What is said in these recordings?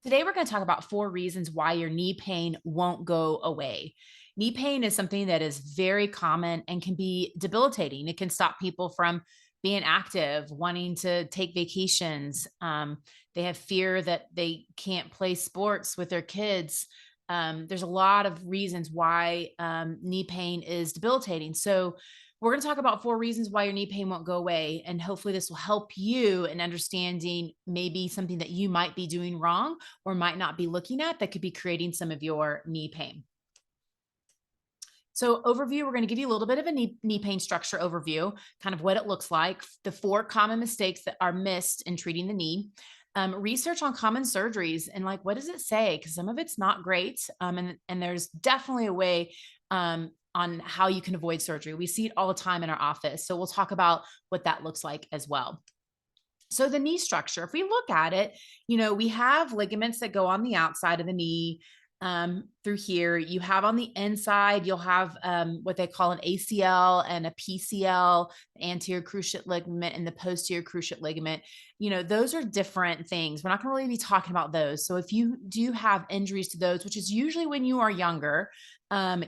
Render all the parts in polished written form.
Today, we're going to talk about 4 reasons why your knee pain won't go away. Knee pain is something that is very common and can be debilitating. It can stop people from being active, wanting to take vacations. They have fear that they can't play sports with their kids. There's a lot of reasons why knee pain is debilitating. So, we're going to talk about 4 reasons why your knee pain won't go away. And hopefully, this will help you in understanding maybe something that you might be doing wrong or might not be looking at that could be creating some of your knee pain. So, overview, we're going to give you a little bit of a knee pain structure overview, kind of what it looks like, the 4 common mistakes that are missed in treating the knee, research on common surgeries, and like, what does it say? Because some of it's not great. And there's definitely a way on how you can avoid surgery. We see it all the time in our office. So, we'll talk about what that looks like as well. So the knee structure, if we look at it, we have ligaments that go on the outside of the knee through here. You have on the inside, you'll have what they call an ACL and a PCL, anterior cruciate ligament and the posterior cruciate ligament. Those are different things. We're not going to really be talking about those. So if you do have injuries to those, which is usually when you are younger,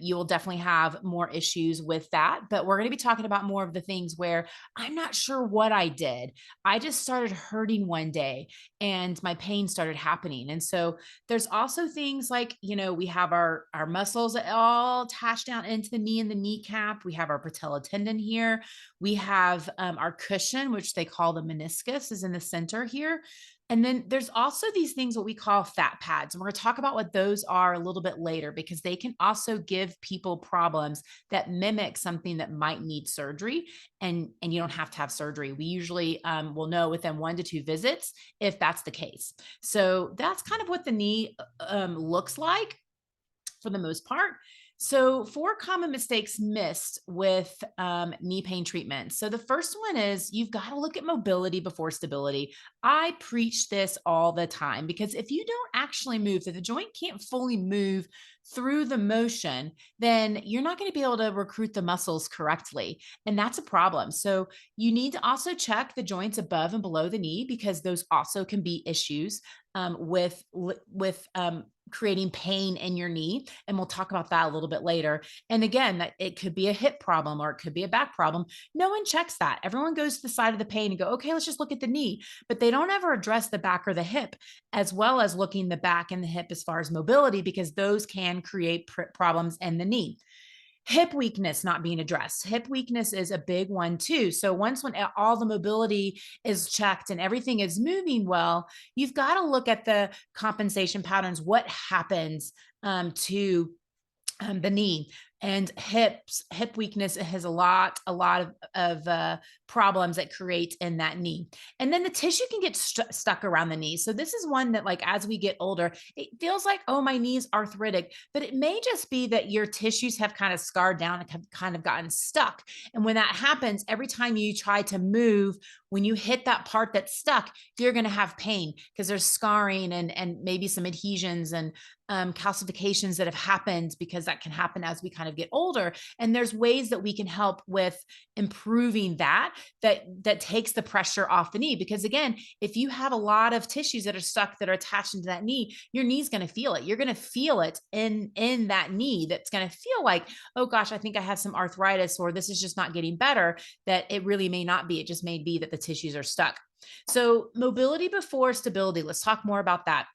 you will definitely have more issues with that. But we're going to be talking about more of the things where I'm not sure what I did. I just started hurting one day and my pain started happening. And so there's also things like, we have our muscles all attached down into the knee and the kneecap. We have our patella tendon here. We have our cushion, which they call the meniscus, is in the center here. And then there's also these things what we call fat pads. And we're going to talk about what those are a little bit later because they can also give people problems that mimic something that might need surgery. And you don't have to have surgery. We usually will know within 1 to 2 visits if that's the case. So that's kind of what the knee looks like for the most part. So, 4 common mistakes missed with knee pain treatment. So, the first one is you've got to look at mobility before stability. I preach this all the time because if you don't actually move, if the joint can't fully move through the motion, then you're not going to be able to recruit the muscles correctly. And that's a problem. So, you need to also check the joints above and below the knee because those also can be issues with creating pain in your knee. And we'll talk about that a little bit later. And again, that it could be a hip problem or it could be a back problem. No one checks that. Everyone goes to the side of the pain and go, okay, let's just look at the knee. But they don't ever address the back or the hip, as well as looking the back and the hip as far as mobility, because those can create problems in the knee. Hip weakness not being addressed. Hip weakness is a big one too. So once when all the mobility is checked and everything is moving well, you've got to look at the compensation patterns. What happens to the knee and hip weakness has a lot of problems that create in that knee. And then the tissue can get stuck around the knee. So this is one that, like, as we get older, it feels like, oh, my knee's arthritic, but it may just be that your tissues have kind of scarred down and have kind of gotten stuck. And when that happens, every time you try to move, when you hit that part that's stuck, you're going to have pain because there's scarring and maybe some adhesions and calcifications that have happened, because that can happen as we kind of get older. And there's ways that we can help with improving that takes the pressure off the knee. Because again, if you have a lot of tissues that are stuck that are attached into that knee, your knee's going to feel it. You're going to feel it in that knee. That's going to feel like, oh gosh, I think I have some arthritis, or this is just not getting better. That it really may not be. It just may be that the tissues are stuck. So mobility before stability. Let's talk more about that.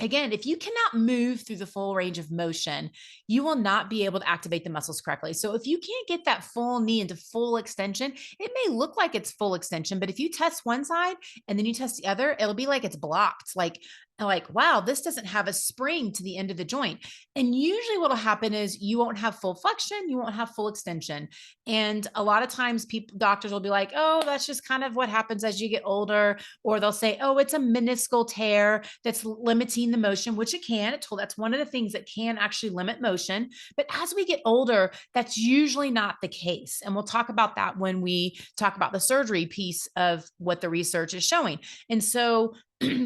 Again, if you cannot move through the full range of motion, you will not be able to activate the muscles correctly. So if you can't get that full knee into full extension, it may look like it's full extension, but if you test one side and then you test the other, it'll be like it's blocked. Like, wow, this doesn't have a spring to the end of the joint. And usually what'll happen is you won't have full flexion, you won't have full extension. And a lot of times doctors will be like, oh, that's just kind of what happens as you get older. Or they'll say, oh, it's a meniscal tear that's limiting the motion, which it can. That's one of the things that can actually limit motion. But as we get older, that's usually not the case. And we'll talk about that when we talk about the surgery piece of what the research is showing. And so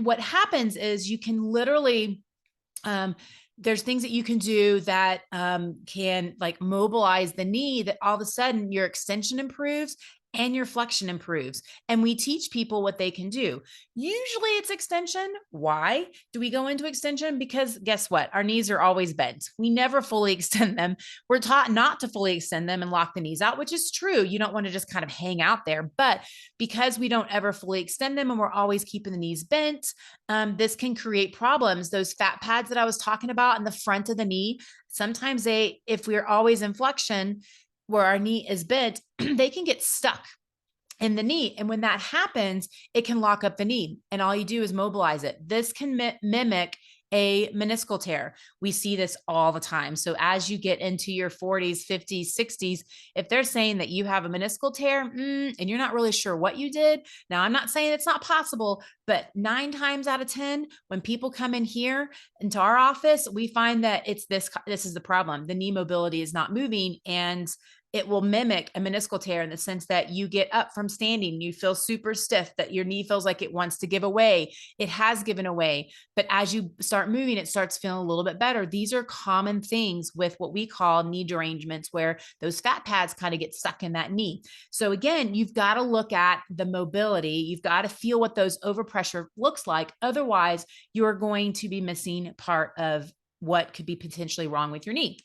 what happens is you can literally there's things that you can do that can like mobilize the knee, that all of a sudden your extension improves and your flexion improves. And we teach people what they can do. Usually it's extension. Why do we go into extension? Because guess what? Our knees are always bent. We never fully extend them. We're taught not to fully extend them and lock the knees out, which is true. You don't want to just kind of hang out there. But because we don't ever fully extend them and we're always keeping the knees bent, this can create problems. Those fat pads that I was talking about in the front of the knee, sometimes if we're always in flexion, where our knee is bent, they can get stuck in the knee. And when that happens, it can lock up the knee. And all you do is mobilize it. This can mimic a meniscal tear. We see this all the time. So as you get into your 40s, 50s, 60s, if they're saying that you have a meniscal tear and you're not really sure what you did, now I'm not saying it's not possible, but 9 times out of 10, when people come in here into our office, we find that it's this is the problem. The knee mobility is not moving, and it will mimic a meniscal tear in the sense that you get up from standing, you feel super stiff, that your knee feels like it wants to give away. It has given away, but as you start moving, it starts feeling a little bit better. These are common things with what we call knee derangements, where those fat pads kind of get stuck in that knee. So again, you've got to look at the mobility. You've got to feel what those overpressure looks like. Otherwise, you're going to be missing part of what could be potentially wrong with your knee.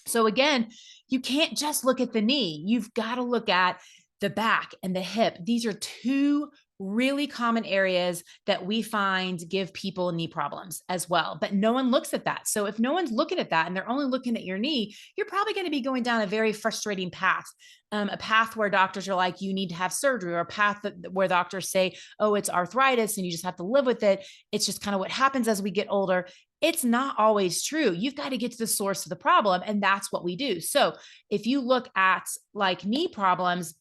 So again, you can't just look at the knee. You've got to look at the back and the hip. These are two really common areas that we find give people knee problems as well, but no one looks at that. So if no one's looking at that and they're only looking at your knee, you're probably going to be going down a very frustrating path. A path where doctors are like, you need to have surgery, or a path where doctors say, oh, it's arthritis and you just have to live with it. It's just kind of what happens as we get older. It's not always true. You've got to get to the source of the problem. And that's what we do. So if you look at like knee problems,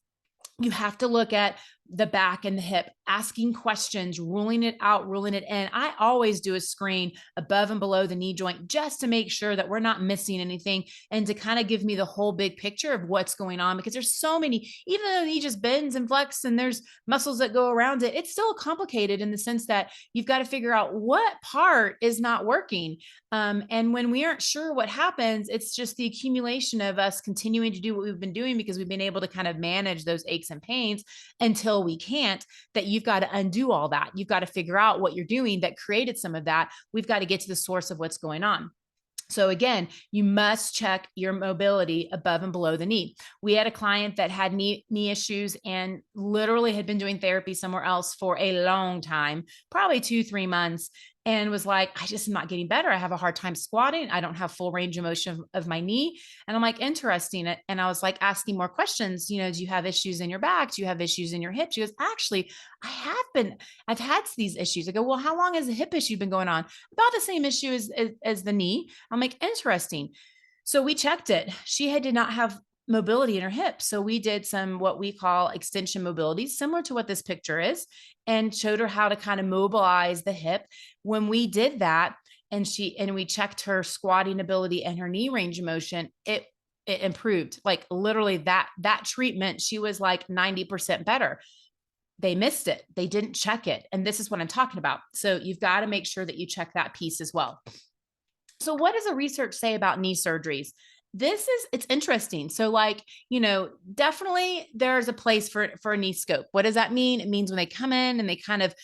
you have to look at the back and the hip, asking questions, ruling it out, ruling it in. I always do a screen above and below the knee joint just to make sure that we're not missing anything, and to kind of give me the whole big picture of what's going on, because there's so many, even though the knee just bends and flexes and there's muscles that go around it, it's still complicated in the sense that you've got to figure out what part is not working. And when we aren't sure what happens, it's just the accumulation of us continuing to do what we've been doing because we've been able to kind of manage those aches and pains until we can't, that you've got to undo all that. You've got to figure out what you're doing that created some of that. We've got to get to the source of what's going on. So again, you must check your mobility above and below the knee. We had a client that had knee issues and literally had been doing therapy somewhere else for a long time, probably 2-3 months, and was like, I just am not getting better. I have a hard time squatting. I don't have full range of motion of my knee. And I'm like, interesting. And I was like asking more questions. You know, do you have issues in your back? Do you have issues in your hips? She goes, actually, I've had these issues. I go, well, how long has the hip issue been going on? About the same issue as the knee. I'm like, interesting. So we checked it. She did not have mobility in her hips. So we did some what we call extension mobility, similar to what this picture is, and showed her how to kind of mobilize the hip. When we did that, and we checked her squatting ability and her knee range of motion, it improved. Like literally that treatment, she was like 90% better. They missed it. They didn't check it. And this is what I'm talking about. So you've got to make sure that you check that piece as well. So what does the research say about knee surgeries? It's interesting. So like, definitely there's a place for a knee scope. What does that mean? It means when they come in and they kind of,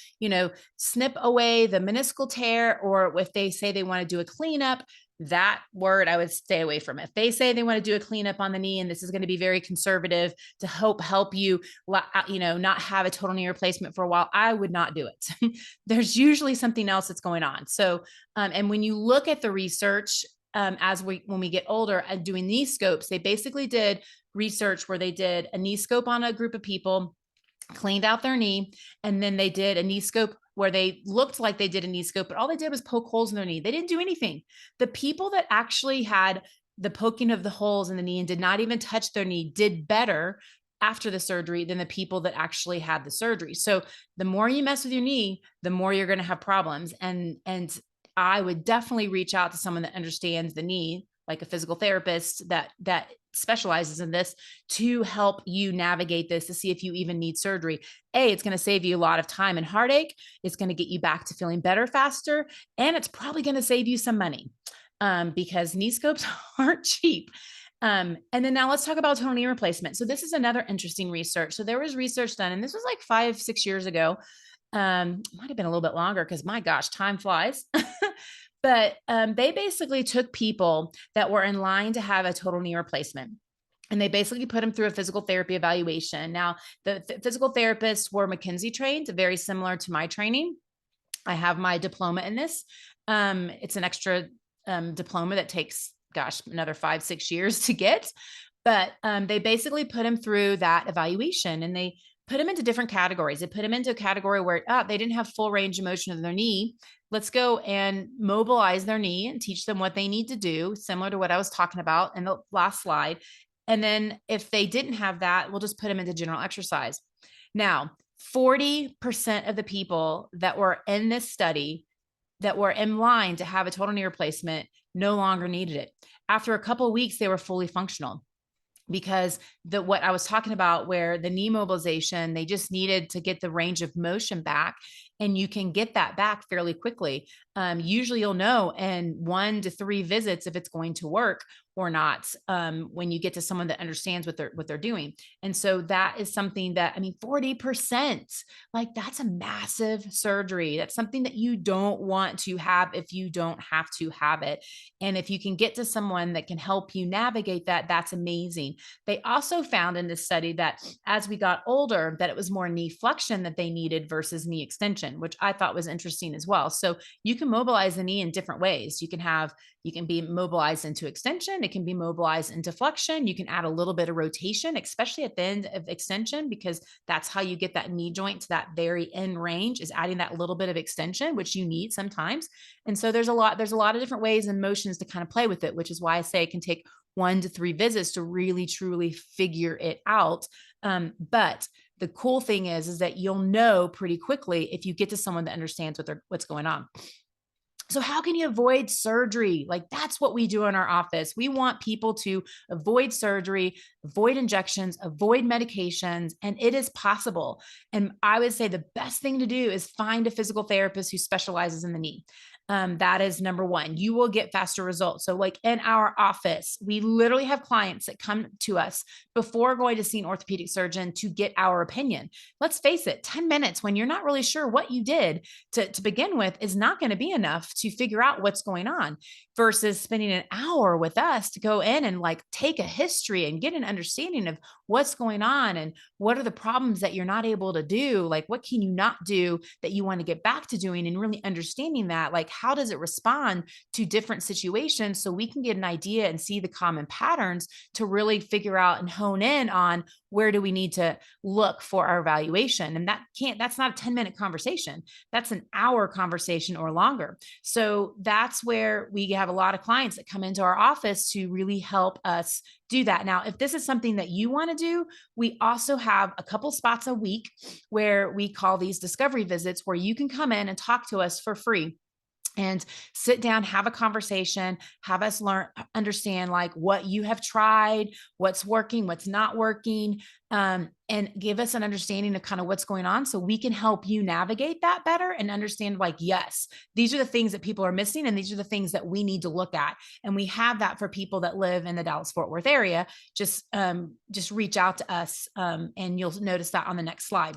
snip away the meniscal tear, or if they say they want to do a cleanup, that word I would stay away from. If they say they want to do a cleanup on the knee, and this is going to be very conservative to help you, not have a total knee replacement for a while, I would not do it. There's usually something else that's going on. So, and when you look at the research, when we get older and doing knee scopes, they basically did research where they did a knee scope on a group of people, cleaned out their knee, and then they did a knee scope where they looked like they did a knee scope, but all they did was poke holes in their knee. They didn't do anything. The people that actually had the poking of the holes in the knee and did not even touch their knee did better after the surgery than the people that actually had the surgery. So the more you mess with your knee, the more you're going to have problems. And I would definitely reach out to someone that understands the knee, like a physical therapist that specializes in this, to help you navigate this, to see if you even need surgery. It's going to save you a lot of time and heartache. It's going to get you back to feeling better faster. And it's probably going to save you some money, because knee scopes aren't cheap. And then now let's talk about total knee replacement. So this is another interesting research. So there was research done, and this was like 5, 6 years ago. Might have been a little bit longer because my gosh, time flies. But they basically took people that were in line to have a total knee replacement. And they basically put them through a physical therapy evaluation. Now, the physical therapists were McKinsey trained, very similar to my training. I have my diploma in this. It's an extra diploma that takes, gosh, another 5, 6 years to get. But they basically put him through that evaluation, and they put him into different categories. They put him into a category where they didn't have full range of motion of their knee. Let's go and mobilize their knee and teach them what they need to do, similar to what I was talking about in the last slide. And then if they didn't have that, we'll just put them into general exercise. Now, 40% of the people that were in this study that were in line to have a total knee replacement no longer needed it. After a couple of weeks, they were fully functional, because what I was talking about, where the knee mobilization, they just needed to get the range of motion back, and you can get that back fairly quickly. Usually you'll know in 1 to 3 visits if it's going to work or not, when you get to someone that understands what they're doing. And so that is something that, I mean, 40%, like that's a massive surgery. That's something that you don't want to have if you don't have to have it. And if you can get to someone that can help you navigate that, that's amazing. They also found in this study that as we got older, that it was more knee flexion that they needed versus knee extension, which I thought was interesting as well. So you can mobilize the knee in different ways. You can be mobilized into extension. It can be mobilized into flexion. You can add a little bit of rotation, especially at the end of extension, because that's how you get that knee joint to that very end range, is adding that little bit of extension, which you need sometimes. And so there's a lot of different ways and motions to kind of play with it, which is why I say it can take 1 to 3 visits to really, truly figure it out. But the cool thing is that you'll know pretty quickly if you get to someone that understands what's going on. So how can you avoid surgery? Like, that's what we do in our office. We want people to avoid surgery, avoid injections, avoid medications, and it is possible. And I would say the best thing to do is find a physical therapist who specializes in the knee. That is number one. You will get faster results. So like in our office, we literally have clients that come to us before going to see an orthopedic surgeon to get our opinion. Let's face it, 10 minutes when you're not really sure what you did to begin with is not going to be enough to figure out what's going on, versus spending an hour with us to go in and like take a history and get an understanding of what's going on and what are the problems that you're not able to do. Like, what can you not do that you want to get back to doing, and really understanding that, like, how does it respond to different situations, so we can get an idea and see the common patterns to really figure out and hone in on where do we need to look for our evaluation. And that's not a 10-minute conversation. That's an hour conversation or longer. So that's where we have a lot of clients that come into our office to really help us do that. Now, if this is something that you want to do, we also have a couple spots a week where we call these discovery visits, where you can come in and talk to us for free and sit down, have a conversation, have us understand like what you have tried, what's working, what's not working, and give us an understanding of kind of what's going on, so we can help you navigate that better and understand, like, yes, these are the things that people are missing, and these are the things that we need to look at. And we have that for people that live in the Dallas-Fort Worth area. Just reach out to us, and you'll notice that on the next slide.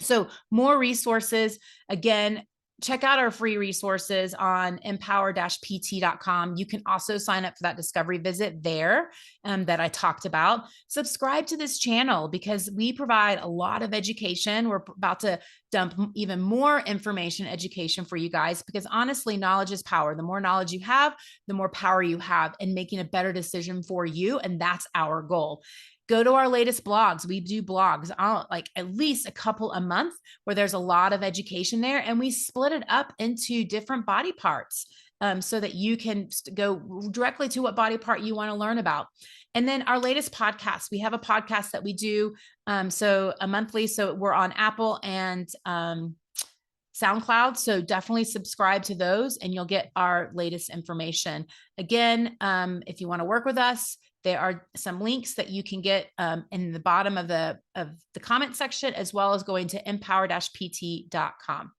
So more resources. Again, check out our free resources on empower-pt.com. You can also sign up for that discovery visit there, that I talked about. Subscribe to this channel because we provide a lot of education. We're about to dump even more information, education for you guys, because honestly, knowledge is power. The more knowledge you have, the more power you have in making a better decision for you. And that's our goal. Go to our latest blogs. We do blogs, like at least a couple a month, where there's a lot of education there. And we split it up into different body parts, so that you can go directly to what body part you want to learn about. And then our latest podcast, we have a podcast that we do, so a monthly. So we're on Apple and SoundCloud. So definitely subscribe to those and you'll get our latest information. Again, if you want to work with us, there are some links that you can get in the bottom of the comment section, as well as going to empower-pt.com.